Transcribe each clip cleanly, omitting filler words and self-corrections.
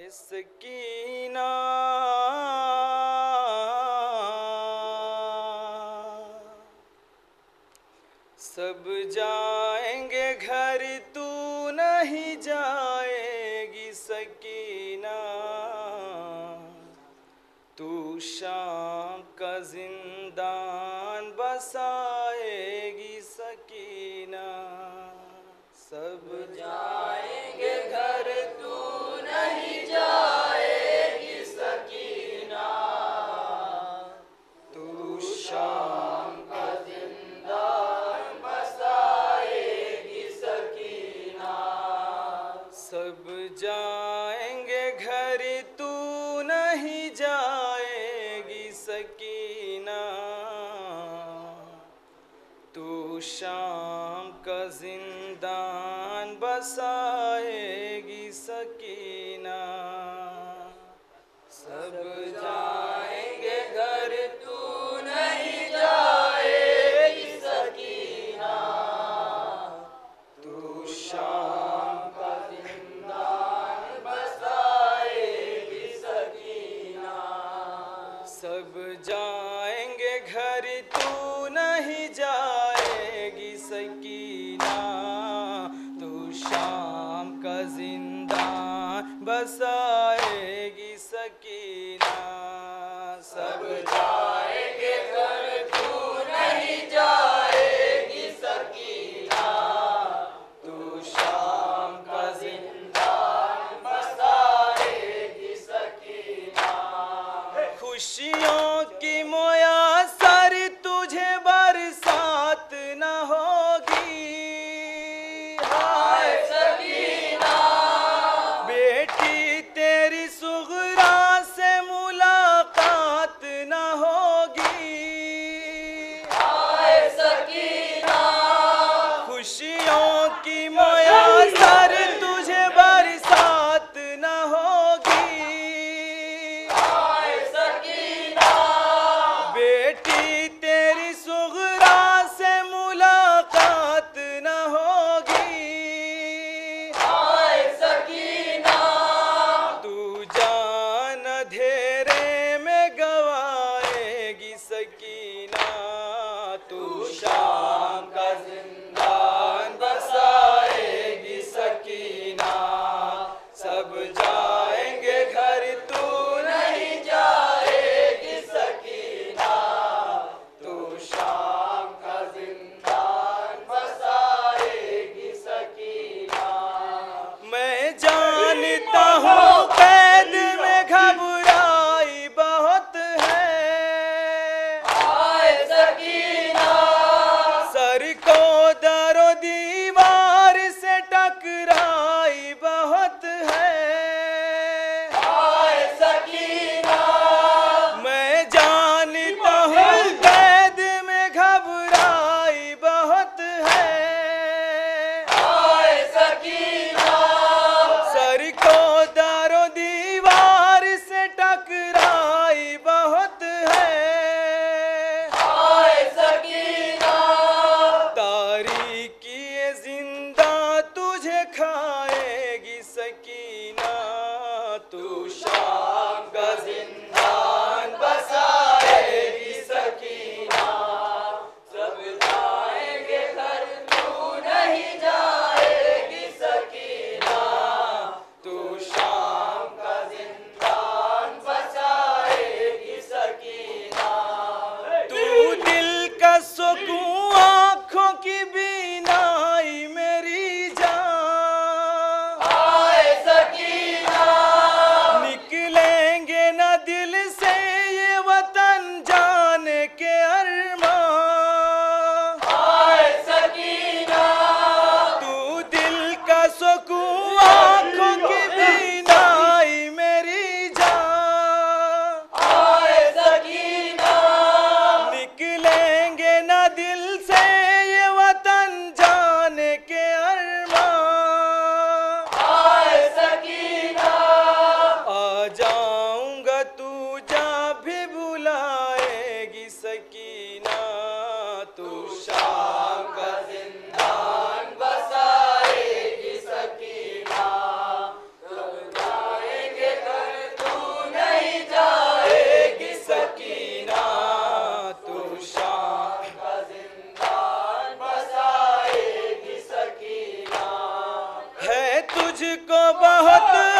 सकीना सब जाएंगे घर तू नहीं जाएगी सकीना, तू शाम का जिंदान बसाएगी सकीना। सब जाएंगे घर तू नहीं जाएगी सकीना, तू शाम का जिंदान बसाएगी सकीना। सब जाएंगे घर तू नहीं जाएगी सकीना, तू शाम का जिंदान बसाएगी सकीना। सब जाएंगे घर तू नहीं जाएगी सकीना, तू शाम का जिंदान बसाएगी सकीना। सब जाएंगे घर तू नहीं जाएगी सकीना, तू शाम का जिंदान बसाएगी सकीना। सब जाएंगे घर तू नहीं जाएगी सकीना, तू शाम का जिंदान बसाएगी सकीना। खुशियों की मुयस्सर तुझे बरसात न होगी, हाय सकीना। बेटी तेरी सुगरा से मुलाकात न होगी, हाय सकीना। खुशियों की मुयस्सर तुझे बरसात न होगी, हाय सकीना। बेटी तेरी सुगरा से मुलाकात न होगी, हाय सकीना। तू जान अंधेरे में गवाएगी सकीना, तू शाम का जिंदान बसाएगी सकीना। सब जाएंगे घर तू नहीं जाएगी सकीना, तू शाम का जिंदान बसाएगी सकीना। मैं जानता हूँ कैद में घबराई बहुत है, हाय सकीना। सर को दरो दीवार से टकराई बहुत है,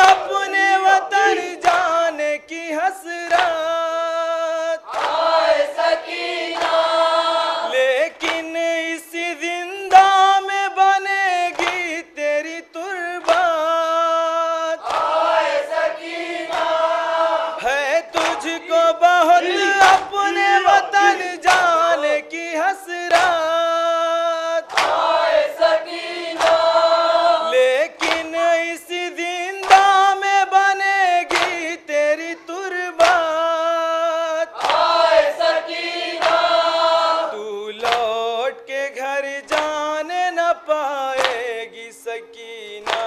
अपने वतन जाने की हसरत, आए सकीना। लेकिन इस जिंदा में बनेगी तेरी तुर्बत, आए सकीना। है तुझको बहुत अपने वतन जाने की हसरत, आए सकीना। लेकिन इस जिंदा में बनेगी तेरी तुर्बत, आए सकीना। तू लौट के घर जाने न पाएगी सकीना,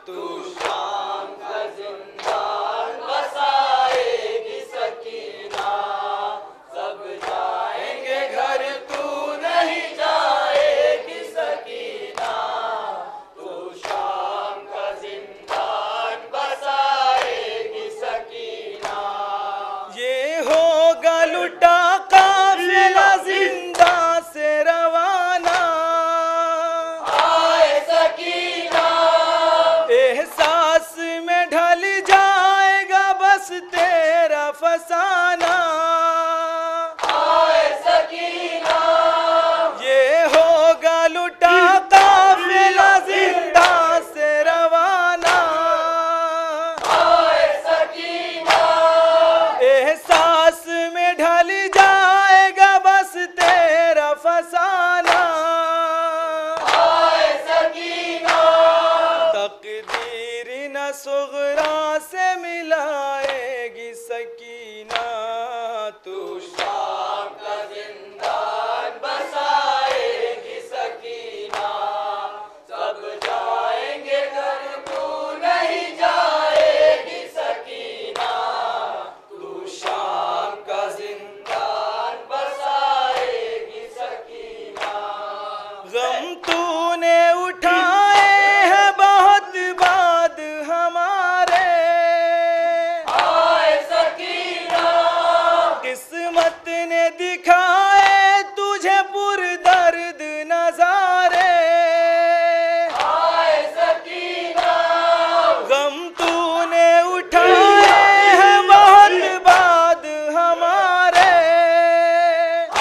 तू शाम का जिंदान बसाएगी सकीना। सब जाएंगे घर, तू नहीं जाएगी सकीना। तू शाम का जिंदान बसाएगी सकीना। ये होगा लुटा काफिला जिंदा से रवाना, आए सकीना। एहसास में ढल जाएगा बस तेरा फसाना, आए सकीना। ये होगा लुटा काफिला जिंदा से रवाना, आए सकीना। एहसास में ढल जाएगा बस तेरा फसाना, आए सकीना। तकदीर न सुगरा से मिलाएगी सकीना, तू शाम का जिंदान बसाएगी सकीना। सब जाएंगे घर, तू नहीं जाएगी सकीना। तू शाम का जिंदान बसाएगी सकीना। गम तूने उठाए हैं बहुत बाद हमारे, आए सकीना। किस्मत ने दिखाए तुझे पुरदर्द नजारे, आए सकीना। गम तूने उठाए हैं बहुत बाद हमारे,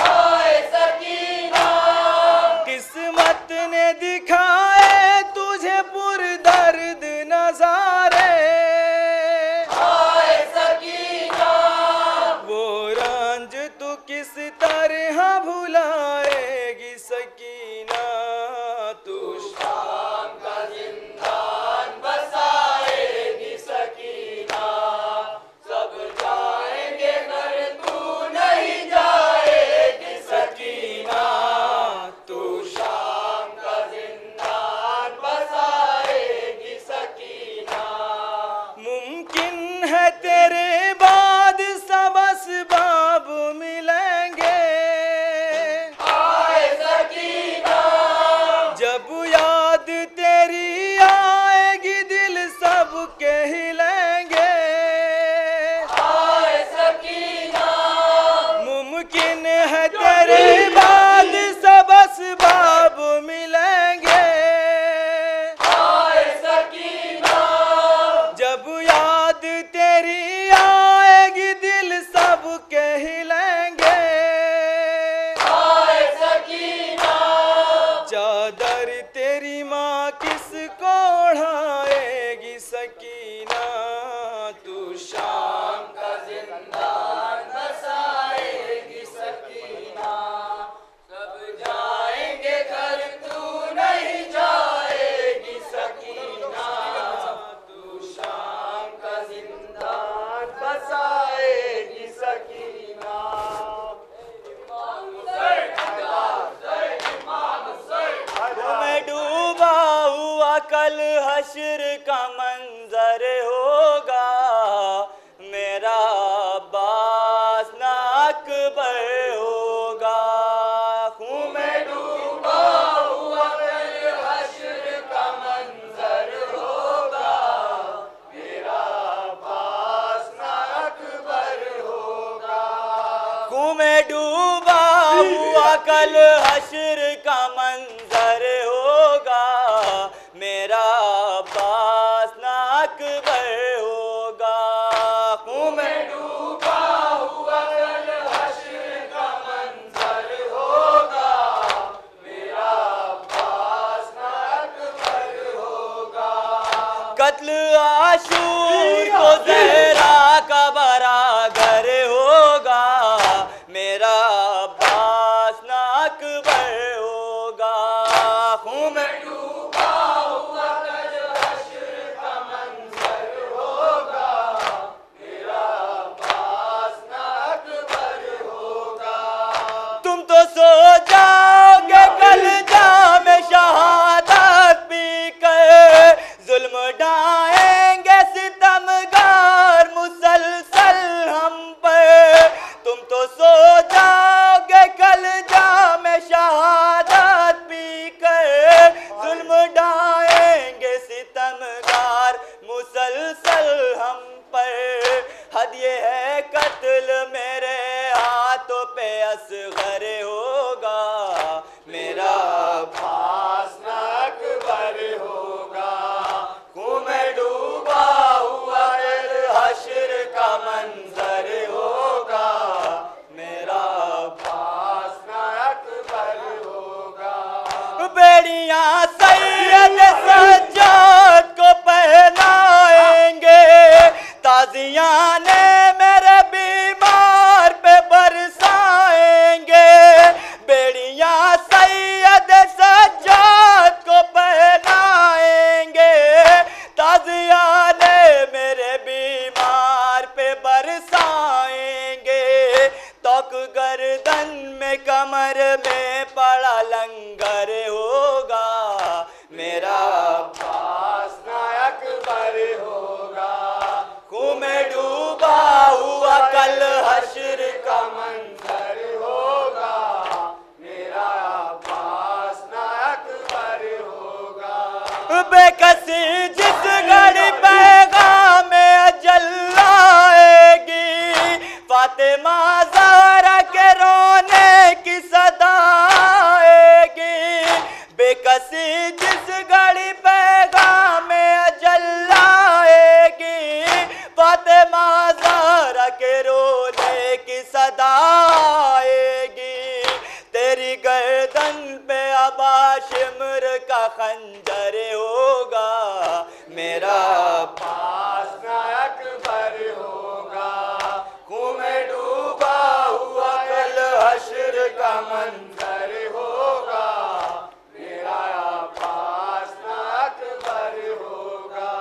आए सकीना। किस्मत ने दिखाए तुझे पुरदर्द नजारे, आए सकीना। वो रंज तू किस तरह भुलाएगी सकीना, तू शाम का जिंदान बसाएगी सकीना। सब जाएंगे घर, तू नहीं जाएगी सकीना। तू शाम का जिंदान बसाएगी सकीना। मुमकिन है तेरे बाद सब असबाब मिलेंगे, आए सकीना। जब याद तेरी आएगी दिल सब के हिलेंगे, आए सकीना। मुमकिन है तेरे बाद सब असबाब मिलेंगे, आए सकीना। जब याद तेरी आएगी दिल सब के हिलेंगे, आए सकीना। चादर तेरी माँ किसको ओढ़ाएगी सकीना, तू शाम का जिंदान बसाएगी सकीना। सब जाएंगे घर, तू नहीं जाएगी सकीना। तू शाम का जिंदान बसाएगी सकीना। मैं डूबा हुआ कल हश्र का मंजर होगा, मेरा अब्बास ना अकबर होगा, खून में डूबा हुआ कल हश्र का मंजर होगा। मेरा अब्बास ना अकबर होगा। खून में डूबा हुआ कल हश्र का मंजर होगा, मेरा अब्बास ना अकबर होगा। खून में डूबा हुआ कल हश्र का मंजर होगा, मेरा अब्बास ना अकबर होगा। कत्ल आशूर को ज़हरा का बराबर होगा, मेरा अब्बास ना अकबर होगा। खून में डूबा हुआ कल हश्र का मंजर होगा, मेरा अब्बास ना अकबर होगा। तुम तो सो जाओगे कल जाम शहादत पी कर, जुल्म ढाएंगे सितमगार मुसलसल हम पर। तुम तो सो जाओगे कल जाम शहादत पी कर, जुल्म ढाएंगे सितमगार मुसलसल हम पर। हद ये है कत्ल मेरे हाथों पे असगर होगा, मेरा अब्बास ना अकबर होगा। खून में डूबा हुआ कल हश्र का मंजर होगा, मेरा अब्बास ना अकबर होगा। बेड़ियां सैयद सज्जाद को पहनाएंगे, ताजियाने मेरे बीमार पे बरसाएंगे। बेड़ियां सैयद सज्जाद को पहनाएंगे, ताजियाने मेरे बीमार पे बरसाएंगे। तोक गर्दन में कमर में पड़ा लंगर होगा, मेरा अब्बास ना अकबर होगा। खून में डूबा हुआ कल हश्र का मंजर होगा, मेरा अब्बास ना अकबर होगा। बेकसी जिस घड़ी पैगाम अजल आएगी, फातिमा ज़हरा के रोने की सदा आएगी। बेकसी जिस घड़ी पैगाम अजल आएगी, फातिमा ज़हरा के रोने की सदा आएगी। तेरी गर्दन पे अबा शिमर का खंजर होगा, मेरा अब्बास ना अकबर होगा। खून में डूबा हुआ कल हश्र का मंजर होगा, मेरा अब्बास ना अकबर होगा।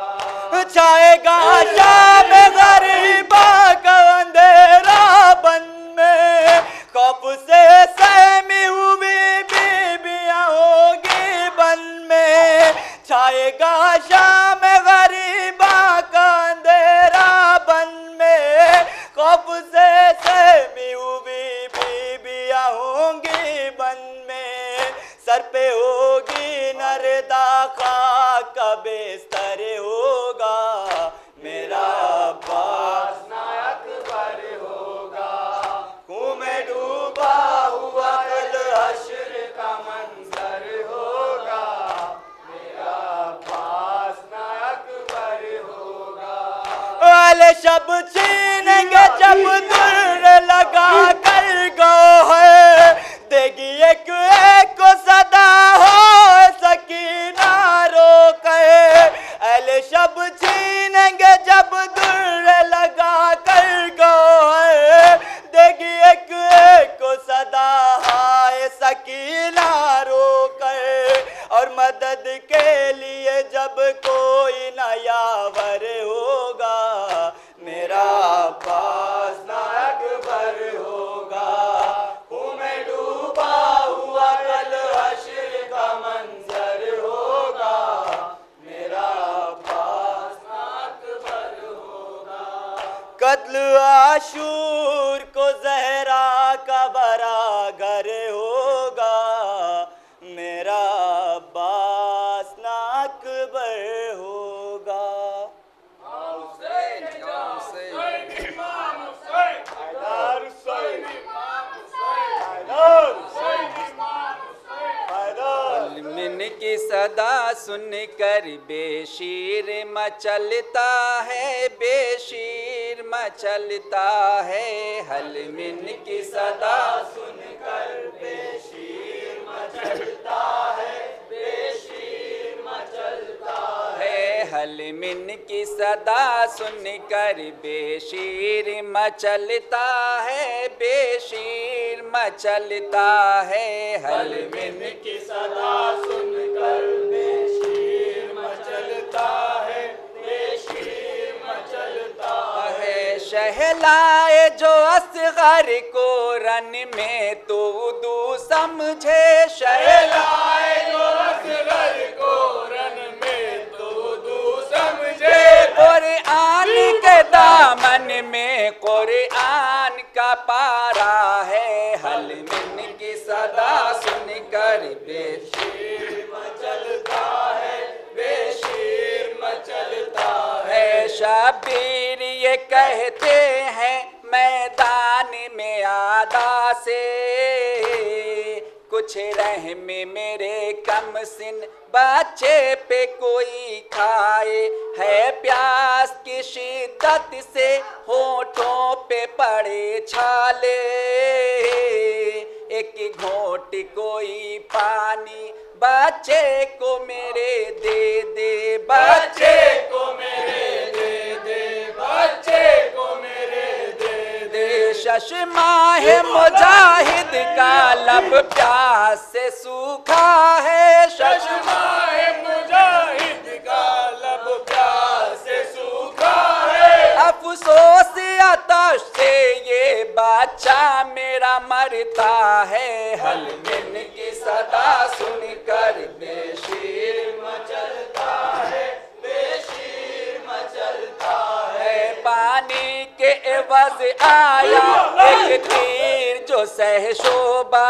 छाएगा शाम गरीबा का अंधेरा बन में, खौफ से सहमी हुई बीबियां होगी बन में। छाएगा शाम गरीबा का अंधेरा बन में, खौफ से सहमी हुई बीबियां होंगी बन में। सर पे होगी नरदा खाक का बिस्तर होगा, मेरा अब्बास ना अकबर होगा। खून में डूबा हुआ कल हश्र का मंजर होगा, मेरा अब्बास ना अकबर होगा। वाले शब छीनेंगे जब दुर्र लगा कर गौहर, देगी एक एक को सदा हो सकीना रोके। अहले शब छीनेंगे जब दुर्र लगा कर गौहर, देगी एक एक को सदा हाय सकीना रोकर। और मदद के लिए जब कोई नयावर होगा, मेरा अब्बास ना अकबर होगा। खून में डूबा हुआ कल हश्र का मंजर होगा, मेरा अब्बास ना अकबर होगा। कत्ल आशूर को ज़हरा का बराबर होगा, मेरा अब्बास ना अकबर होगा। की सदा सुनकर बेशीर मचलता है, बेशीर मचलता है। हलमिन की सदा सुनकर बेशीर मचलता है, बेशीर मचलता है। हलमिन की सदा सुनकर बेशीर मचलता है, बेशीर मचलता है। हलमिन की सदा सुनकर बेशीर मचलता है, बेशीर मचलता है। शहलाए जो असगर को रन में तो दू समझे, शहलाए जो असगर को रन में तो दू समझे। कुरान के दामन में कुरान का पारा है। हलमिन की सदा सुनकर बेशीर मचलता है, बेशीर मचलता है। शबीर ये कहते हैं मैदान में आदा से, कुछ रहम मेरे कम सिन बच्चे पे कोई खाए। है प्यास की शिद्दत से होठों पे पड़े छाले, एक घोट कोई पानी बच्चे को मेरे दे दे, बच्चे को मेरे दे दे, बच्चे को मेरे दे दे। शशमाह मुजाहिद का लब प्यास से सूखा है, शशमाह मुजाहिद का लब प्यास से सूखा है। अफसोस आतश से ये बच्चा मेरा मरता है। हलमिन की सदा सुनकर बेशीर मचलता है, बेशीर मचलता है। पानी के एवज आया एक तीर जो सहशोबा,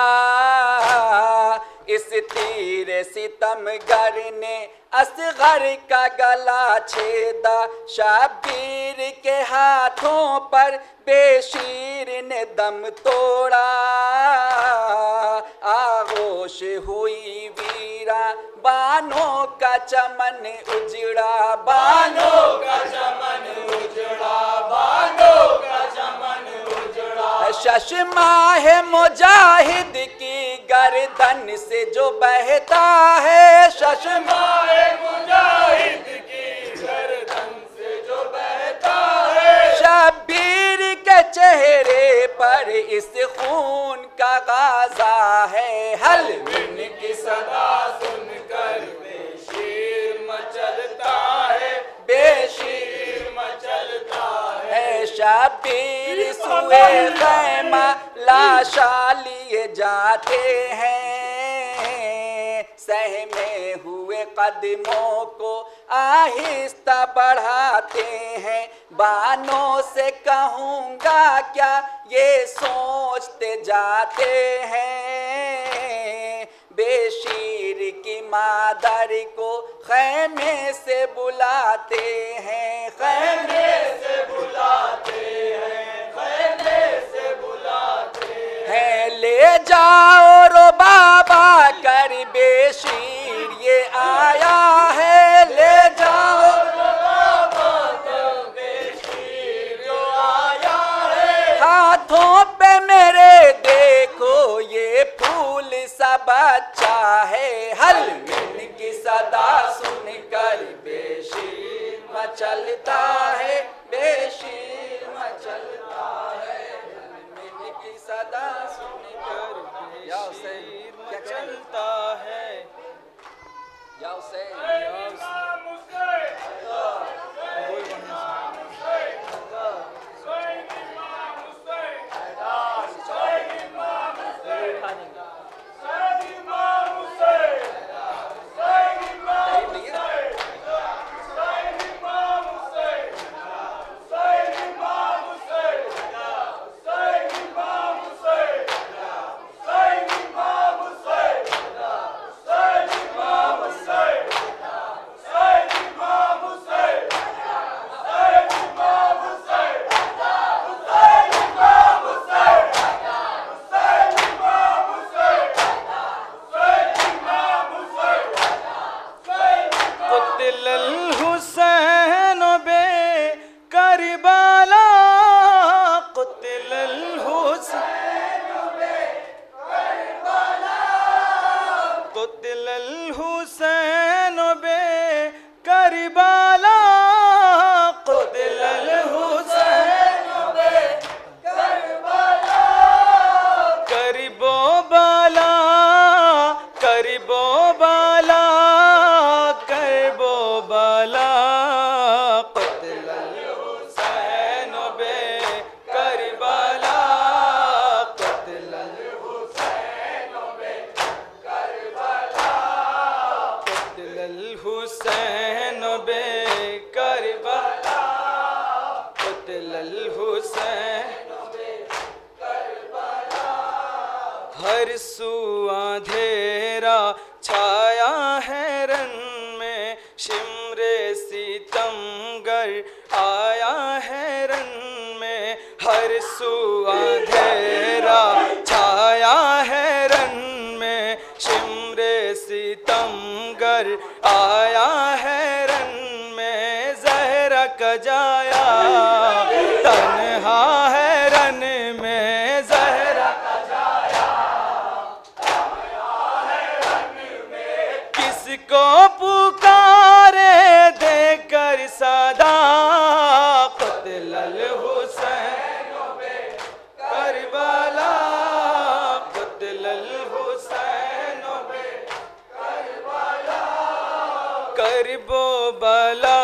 इस तीर सितमगर ने असगर का गला छेदा। शबीर के हाथों पर बेशीर ने दम तोड़ा, आगोश हुई वीरा बानों का चमन उजड़ा, बानों का चमन उजड़ा, बानों का चमन उजड़ा। शशमाह मुजाहिद की गर्दन से जो बहता है, शशमाह मुजाहिद की गर्दन से जो बहता है। शबीर के चेहरे पर इस खून का गाजा है। हलमिन की सदा सुनकर बेशीर मचलता है, बेशीर मचलता है। शबीर सुए खैमा लाशा लिए जाते हैं, सहमे हुए कदमों को आहिस्ता बढ़ाते हैं। बानों से कहूँगा क्या ये सोचते जाते हैं, बेशीर की मादर को खैमे से बुलाते हैं, खैमे से बुलाते हैं, खैमे से बुलाते हैं। ले जाओ रो बाबा कर बेशीर ये आया है, ले जाओ रो बाबा कर बेशीर जो आया है। हाथों पे मेरे देखो ये फूल सा बच्चा है। हलमिन की सदा सुनकर बेशीर मचलता है, क़त्ल हुसैन हर सू अंधेरा छाया है रन में, शिमरे सितमगर आया है रन में, हर सू अंधेरा छाया है रन में, शिमरे सितमगर आया है रन में, ज़हरा का जाया तन्हा है रन में, ज़हरा का जाया तन्हा है रन में, किसको पुकारे देकर सदा क़त्ल हुसैन करबला, क़त्ल हुसैन करबला, करबो बला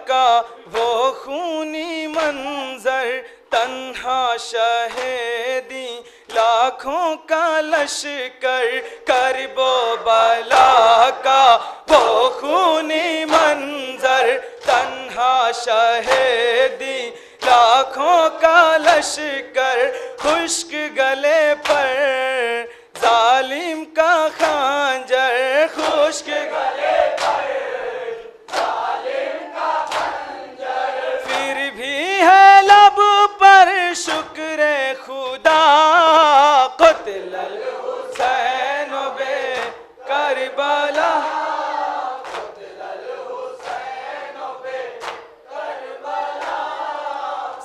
का वो खूनी मंजर, तन्हा शहीदी लाखों का लश्कर, करबो बला का वो खूनी मंजर, तन्हा शहीदी लाखों का लश्कर, खुश्क गले पर जालिम का खंजर, खुश्क गले पर जालिम का खंजर, फिर भी है लब पर शुक्र खुदा, क़त्ल हुसैन बे करबला,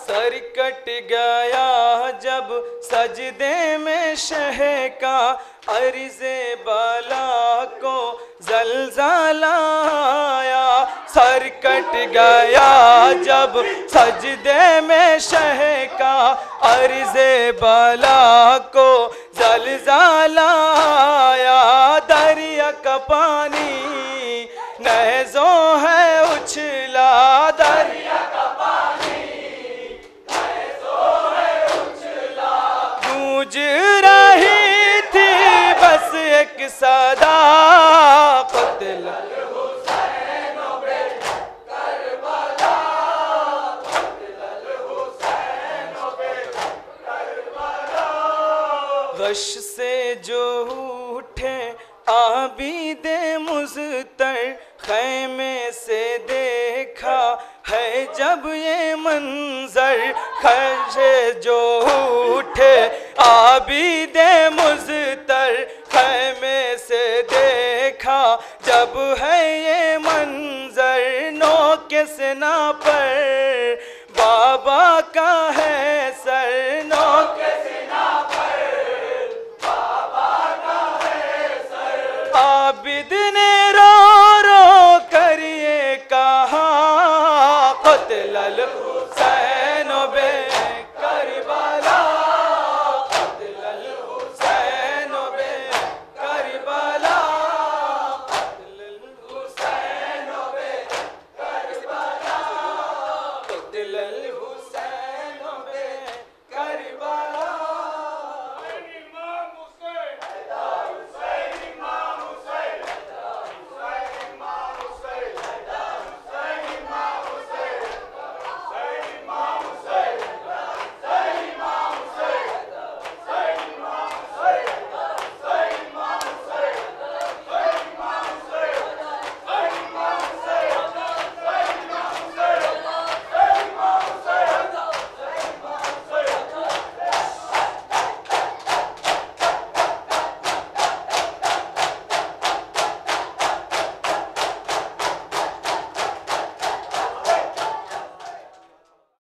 सर कट गया जब सजदे में शह का, अर्ज़े बला को ज़लज़ला आया, सर कट गया जब सजदे में शह का, अर्ज़े बला को ज़लज़ला आया, दरिया का पानी नहज़ों है उछला, दरिया का पानी नहज़ों है उछला, गूंज रही थी बस एक सदा, क़त्ल हुसैन बे करबला, क़त्ल हुसैन बे करबला, गश से जो उठे आबिदे मुज़तर, खैमे से देखा है जब ये मंजर, खशे जो उठे आबिदे मुज़तर, खैमे से देखा जब है ये मंजर, नोके सेना पर बाबा का है सर, नोके सेना पर बाबा का है सर, आबिद ने रो रो कर ये कहा क़त्ल हुसैन